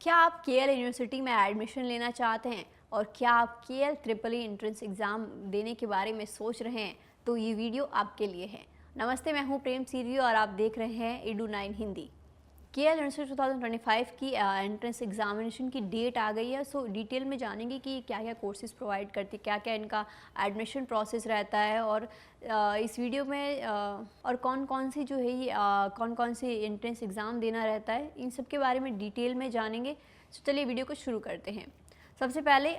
क्या आप KL university में एडमिशन लेना चाहते हैं और क्या आप केएल ट्रिपल ई एंट्रेंस एग्ज़ाम देने के बारे में सोच रहे हैं? तो ये वीडियो आपके लिए है। नमस्ते, मैं हूँ प्रेम सीरी और आप देख रहे हैं एडू 9 हिंदी। केएल यूनिवर्सिटी 2025 की एंट्रेंस एग्जामिनेशन की डेट आ गई है। सो डिटेल में जानेंगे कि क्या क्या कोर्सेज़ प्रोवाइड करती है, क्या क्या इनका एडमिशन प्रोसेस रहता है और इस वीडियो में और कौन कौन सी जो है ये कौन कौन सी एंट्रेंस एग्ज़ाम देना रहता है, इन सब के बारे में डिटेल में जानेंगे। तो चलिए वीडियो को शुरू करते हैं। सबसे पहले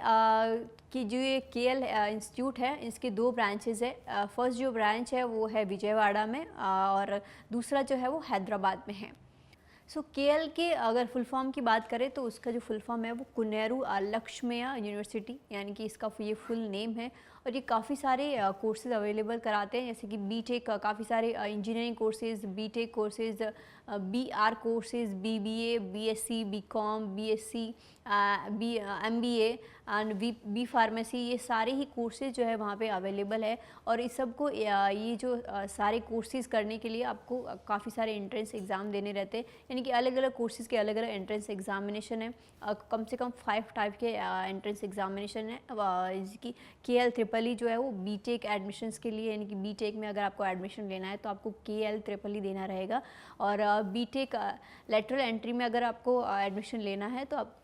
कि जो ये केएल इंस्टीट्यूट है, इसके दो ब्रांचेस है। फर्स्ट जो ब्रांच है वो है विजयवाड़ा में और दूसरा जो है वो हैदराबाद में है। सो केएल के अगर फुल फॉर्म की बात करें तो उसका जो फुल फॉर्म है वो कुनेरू लक्ष्मया यूनिवर्सिटी, यानी कि इसका ये फुल नेम है। और ये काफ़ी सारे कोर्सेज अवेलेबल कराते हैं, जैसे कि बीटेक, काफ़ी सारे engineering courses, BTech courses, BR courses, BBA, BSc, BCom, BSc, MBA and B pharmacy, ये सारे ही कोर्सेज जो है वहाँ पे अवेलेबल है। और इस सब को ये जो सारे कोर्सेज करने के लिए आपको काफ़ी सारे एंट्रेंस एग्ज़ाम देने रहते हैं, यानी कि अलग अलग कोर्सेज़ के अलग अलग एंट्रेंस एग्जामिनेशन है। कम से कम 5 टाइप के एंट्रेंस एग्जामिनेशन है। जिसकी केएल ट्रिपल ई जो है वो बीटेक एडमिशन्स के लिए, यानी कि बीटेक में अगर आपको एडमिशन लेना है तो आपको केएल ट्रिपल ई देना रहेगा। और बीटेक लेटरल एंट्री में अगर आपको एडमिशन लेना है तो आप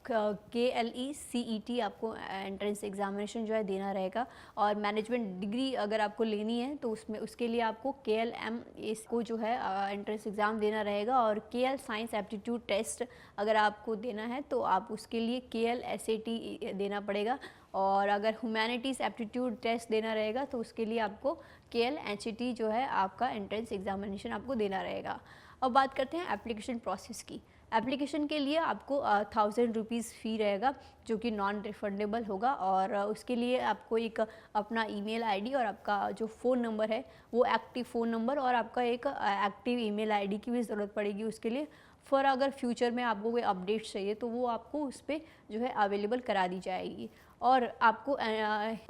KLE CET आपको एंट्रेंस एग्जामिनेशन जो है देना रहेगा। और मैनेजमेंट डिग्री अगर आपको लेनी है तो उसमें उसके लिए आपको KLM इसको जो है एंट्रेंस एग्ज़ाम देना रहेगा। और KL साइंस एप्टीट्यूड टेस्ट अगर आपको देना है तो आप उसके लिए KL SAT देना पड़ेगा। और अगर ह्यूमैनिटीज़ एप्टीट्यूड टेस्ट देना रहेगा तो उसके लिए आपको KL HAT जो है आपका एंट्रेंस एग्जामिनेशन आपको देना रहेगा। अब बात करते हैं एप्लीकेशन प्रोसेस की। एप्लीकेशन के लिए आपको 1000 रुपीज़ फ़ी रहेगा, जो कि नॉन रिफंडेबल होगा। और उसके लिए आपको एक अपना ईमेल आईडी और आपका जो फ़ोन नंबर है वो एक्टिव फ़ोन नंबर और आपका एक एक्टिव ईमेल आईडी की भी ज़रूरत पड़ेगी उसके लिए। फॉर अगर फ्यूचर में आपको कोई अपडेट चाहिए तो वो आपको उस पर जो है अवेलेबल करा दी जाएगी। और आपको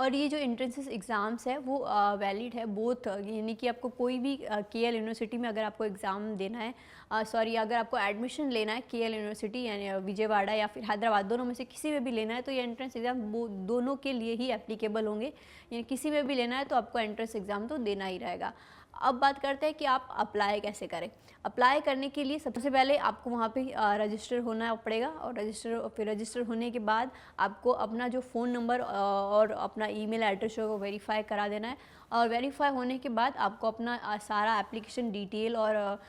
और ये जो एंट्रेंसेस एग्ज़ाम्स है वो वैलिड है बोथ, यानी कि आपको कोई भी केएल यूनिवर्सिटी में अगर आपको एग्ज़ाम देना है, अगर आपको एडमिशन लेना है केएल यूनिवर्सिटी यानी विजयवाड़ा या फिर हैदराबाद, दोनों में से किसी में भी लेना है तो ये एंट्रेंस एग्ज़ाम दोनों के लिए ही एप्लीकेबल होंगे। यानी किसी में भी लेना है तो आपको एंट्रेंस एग्ज़ाम तो देना ही रहेगा। अब बात करते हैं कि आप अप्लाई कैसे करें। अप्लाई करने के लिए सबसे पहले आपको वहाँ पे रजिस्टर होना पड़ेगा। और रजिस्टर होने के बाद आपको अपना जो फ़ोन नंबर और अपना ईमेल एड्रेस है वो वेरीफाई करा देना है। और वेरीफाई होने के बाद आपको अपना सारा एप्लीकेशन डिटेल और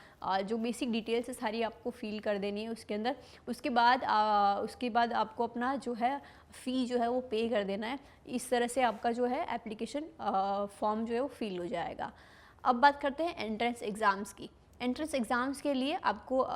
जो बेसिक डिटेल्स है सारी आपको फिल कर देनी है उसके अंदर। उसके बाद आपको अपना जो है फ़ी जो है वो पे कर देना है। इस तरह से आपका जो है एप्लीकेशन फॉर्म जो है वो फिल हो जाएगा। अब बात करते हैं एंट्रेंस एग्ज़ाम्स की। एंट्रेंस एग्ज़ाम्स के लिए आपको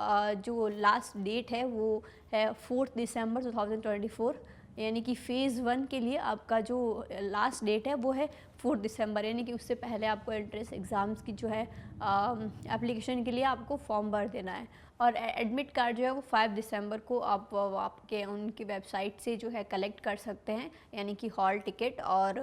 जो लास्ट डेट है वो है 4 दिसंबर 2024, यानी कि फ़ेज़ 1 के लिए आपका जो लास्ट डेट है वो है 4 दिसंबर, यानी कि उससे पहले आपको एंट्रेंस एग्ज़ाम्स की जो है एप्लीकेशन के लिए आपको फॉर्म भर देना है। और एडमिट कार्ड जो है वो 5 दिसंबर को आप आपके उनकी वेबसाइट से जो है कलेक्ट कर सकते हैं, यानी कि हॉल टिकट। और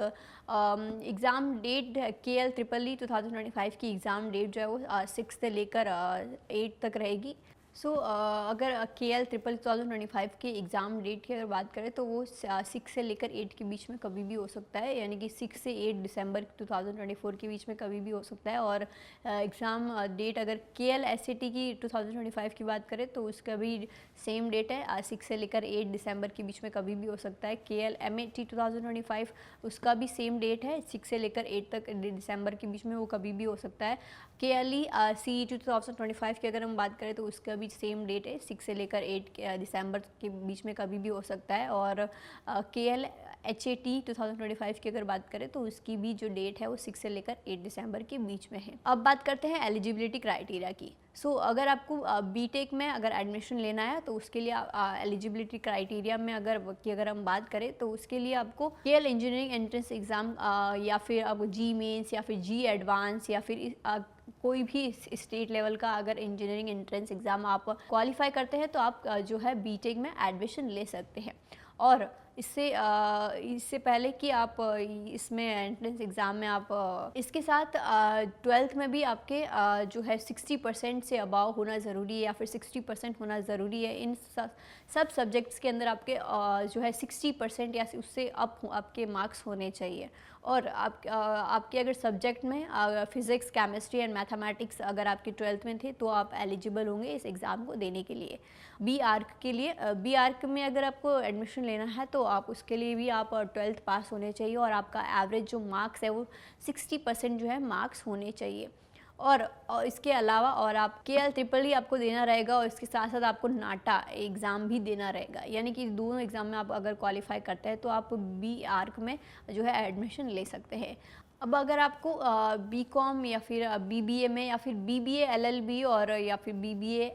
exam date KL triple E 2025 की एग्ज़ाम डेट जो है वो 6 से लेकर 8 तक रहेगी। अगर केएल ट्रिपल 2025 के एग्ज़ाम डेट की अगर बात करें तो वो 6 से लेकर 8 के बीच में कभी भी हो सकता है, यानी कि 6 से 8 दिसंबर 2024 के बीच में कभी भी हो सकता है। और एग्ज़ाम डेट अगर केएल एसएटी की 2025 की बात करें तो उसका भी सेम डेट है, 6 से लेकर 8 दिसंबर के बीच में कभी भी हो सकता है। केएल एमएटी 2025 उसका भी सेम डेट है, 6 से लेकर 8 तक दिसंबर के बीच में वो कभी भी हो सकता है। केएलई CET 2025 की अगर हम बात करें तो उसका भी सेम डेट है, 6 से लेकर 8 दिसंबर के बीच में कभी भी हो सकता है। और KL HAT 2025 की अगर बात करें तो उसकी भी जो डेट है वो 6 से लेकर 8 दिसंबर के बीच में है। अब बात करते हैं एलिजिबिलिटी क्राइटेरिया की। अगर आपको बीटेक में अगर एडमिशन लेना है तो उसके लिए एलिजिबिलिटी क्राइटेरिया में अगर हम बात करें तो उसके लिए आपको केएल इंजीनियरिंग एंट्रेंस एग्ज़ाम या फिर आपको जी मेंस या फिर जी एडवांस या फिर कोई भी स्टेट लेवल का अगर इंजीनियरिंग एंट्रेंस एग्ज़ाम आप क्वालिफाई करते हैं तो आप जो है बीटेक में एडमिशन ले सकते हैं। और इससे पहले कि आप इसमें एंट्रेंस एग्ज़ाम में आप इसके साथ 12th में भी आपके जो है 60% से अबाव होना ज़रूरी है या फिर 60% होना ज़रूरी है। इन सब सब्जेक्ट्स के अंदर आपके जो है 60% या उससे अप आपके मार्क्स होने चाहिए। और आपके अगर सब्जेक्ट में फिज़िक्स, केमिस्ट्री एंड मैथमेटिक्स अगर आपके 12th में थे तो आप एलिजिबल होंगे इस एग्ज़ाम को देने के लिए। बी आर्क के लिए बी आर्क में अगर आपको एडमिशन लेना है तो आप उसके लिए भी आप 12th पास होने चाहिए और आपका एवरेज जो मार्क्स है वो 60% जो है मार्क्स होने चाहिए। और इसके अलावा और आप KL ट्रिपल ई आपको देना रहेगा और इसके साथ साथ आपको नाटा एग्ज़ाम भी देना रहेगा, यानी कि दोनों एग्ज़ाम में आप अगर क्वालिफाई करते हैं तो आप बी आर्क में जो है एडमिशन ले सकते हैं। अब अगर आपको BCom या फिर BBA में या फिर BBA LLB और या फिर BBA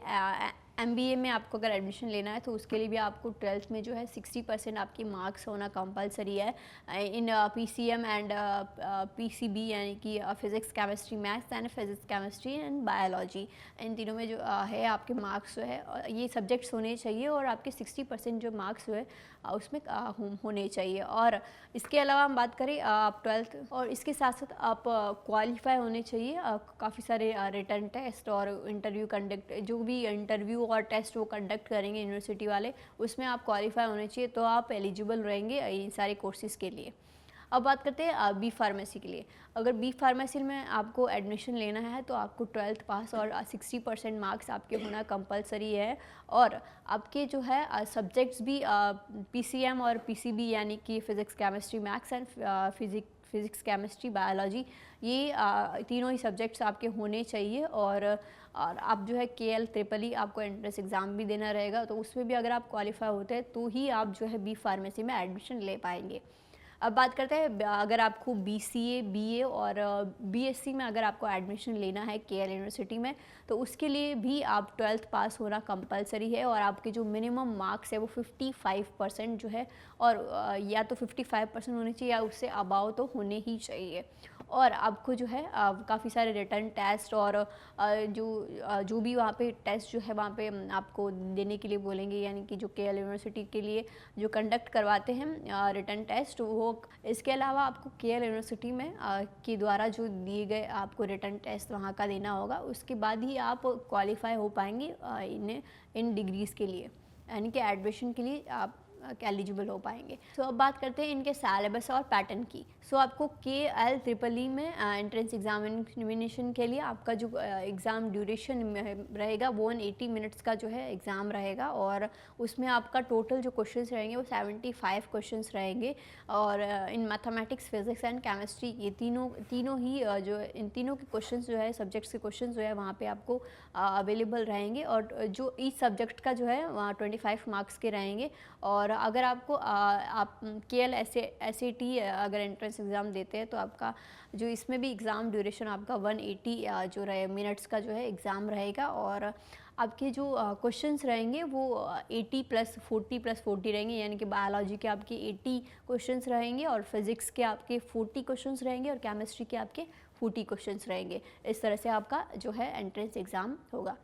MBA में आपको अगर एडमिशन लेना है तो उसके लिए भी आपको 12th में जो है 60% आपकी मार्क्स होना कंपलसरी है इन PCM एंड PCB, यानी कि physics, chemistry, maths and physics, chemistry and biology. इन तीनों में जो है आपके मार्क्स जो है ये सब्जेक्ट्स होने चाहिए और आपके 60% जो मार्क्स जो है उसमें होने चाहिए। और इसके अलावा हम बात करें आप 12th और इसके साथ साथ आप क्वालिफाई होने चाहिए। काफ़ी सारे रिटर्न टेस्ट और इंटरव्यू कंडक्ट, जो भी इंटरव्यू और टेस्ट वो कंडक्ट करेंगे यूनिवर्सिटी वाले, उसमें आप क्वालिफाई होने चाहिए तो आप एलिजिबल रहेंगे इन सारे कोर्सेज़ के लिए। अब बात करते हैं बी फार्मेसी के लिए। अगर बी फार्मेसी में आपको एडमिशन लेना है तो आपको 12th पास और 60% मार्क्स आपके होना कंपलसरी है। और आपके जो है सब्जेक्ट्स भी PCM और PCB, यानी कि physics, chemistry, maths and physics, chemistry, biology, ये तीनों ही सब्जेक्ट्स आपके होने चाहिए। और आप जो है KL ट्रिपल ई आपको एंट्रेंस एग्ज़ाम भी देना रहेगा, तो उसमें भी अगर आप क्वालिफाई होते हैं तो ही आप जो है बी फार्मेसी में एडमिशन ले पाएंगे। अब बात करते हैं अगर आपको BCA, BA और BSc में अगर आपको एडमिशन लेना है KL यूनिवर्सिटी में तो उसके लिए भी आप 12th पास होना कंपलसरी है और आपके जो मिनिमम मार्क्स है वो 55% जो है, और या तो 55% होने चाहिए या उससे अबाव तो होने ही चाहिए। और आपको जो है काफ़ी सारे रिटर्न टेस्ट और जो भी वहाँ पे टेस्ट जो है वहाँ पे आपको देने के लिए बोलेंगे, यानी कि जो KL यूनिवर्सिटी के लिए जो कंडक्ट करवाते हैं रिटर्न टेस्ट वो। इसके अलावा आपको KL यूनिवर्सिटी में के द्वारा जो दिए गए आपको रिटर्न टेस्ट वहाँ का देना होगा, उसके बाद ही आप क्वालिफाई हो पाएंगे इन डिग्रीज़ के लिए, यानी कि एडमिशन के लिए आप एलिजिबल हो पाएंगे। सो अब बात करते हैं इनके सिलेबस और पैटर्न की। सो आपको KL ट्रिपल ई में एंट्रेंस एग्जामिनेशन के लिए आपका जो एग्ज़ाम ड्यूरेशन रहेगा वो 180 मिनट्स का जो है एग्ज़ाम रहेगा और उसमें आपका टोटल जो क्वेश्चंस रहेंगे वो 75 क्वेश्चंस रहेंगे। और in mathematics, physics and chemistry ये तीनों ही जो इन तीनों के क्वेश्चंस जो है सब्जेक्ट्स के क्वेश्चंस जो है वहाँ पे आपको अवेलेबल रहेंगे और जो ईच सब्जेक्ट का जो है वहाँ 25 मार्क्स के रहेंगे। और अगर आपको आप KL SAT अगर एंट्रेंस एग्ज़ाम देते हैं तो आपका जो इसमें भी एग्ज़ाम ड्यूरेशन आपका 180 जो रहे मिनट्स का जो है एग्ज़ाम रहेगा। और आपके जो क्वेश्चंस रहेंगे वो 80 + 40 + 40 रहेंगे, यानी कि बायोलॉजी के आपके 80 क्वेश्चंस रहेंगे और फिज़िक्स के आपके 40 क्वेश्चंस रहेंगे और केमिस्ट्री के आपके 40 क्वेश्चंस रहेंगे। इस तरह से आपका जो है एंट्रेंस एग्ज़ाम होगा।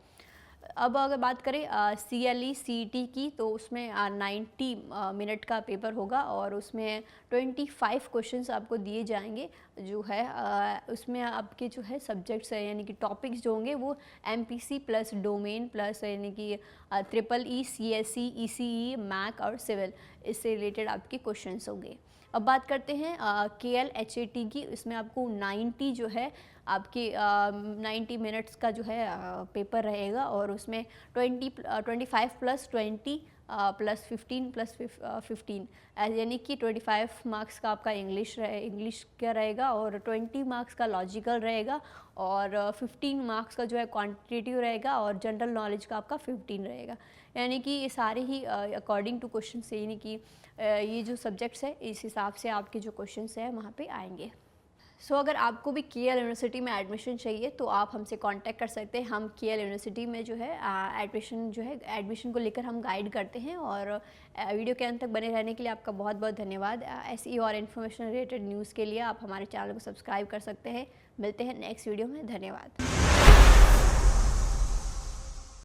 अब अगर बात करें CLE CET की तो उसमें 90 मिनट का पेपर होगा और उसमें 25 क्वेश्चंस आपको दिए जाएंगे। जो है उसमें आपके जो है सब्जेक्ट्स है, यानी कि टॉपिक्स जो होंगे वो MPC प्लस डोमेन प्लस यानी कि EEE, CSE, ECE, मैक और सिविल, इससे रिलेटेड आपके क्वेश्चंस होंगे। अब बात करते हैं KL HAT की। इसमें आपको 90 जो है आपके 90 मिनट्स का जो है पेपर रहेगा और उसमें 25 + 20 + 15 + 15 यानी कि 25 मार्क्स का आपका इंग्लिश का रहेगा और 20 मार्क्स का लॉजिकल रहेगा और 15 मार्क्स का जो है क्वांटिटेटिव रहेगा और जनरल नॉलेज का आपका 15 रहेगा। यानी कि ये सारे ही अकॉर्डिंग टू क्वेश्चन से, यानी कि ये जो सब्जेक्ट्स है इस हिसाब से आपके जो क्वेश्चंस है वहाँ पे आएंगे। सो अगर आपको भी KL यूनिवर्सिटी में एडमिशन चाहिए तो आप हमसे कांटेक्ट कर सकते हैं। हम KL यूनिवर्सिटी में जो है एडमिशन को लेकर हम गाइड करते हैं। और वीडियो के अंत तक बने रहने के लिए आपका बहुत बहुत धन्यवाद। ऐसी और इन्फॉर्मेशन रिलेटेड न्यूज़ के लिए आप हमारे चैनल को सब्सक्राइब कर सकते हैं। मिलते हैं नेक्स्ट वीडियो में। धन्यवाद।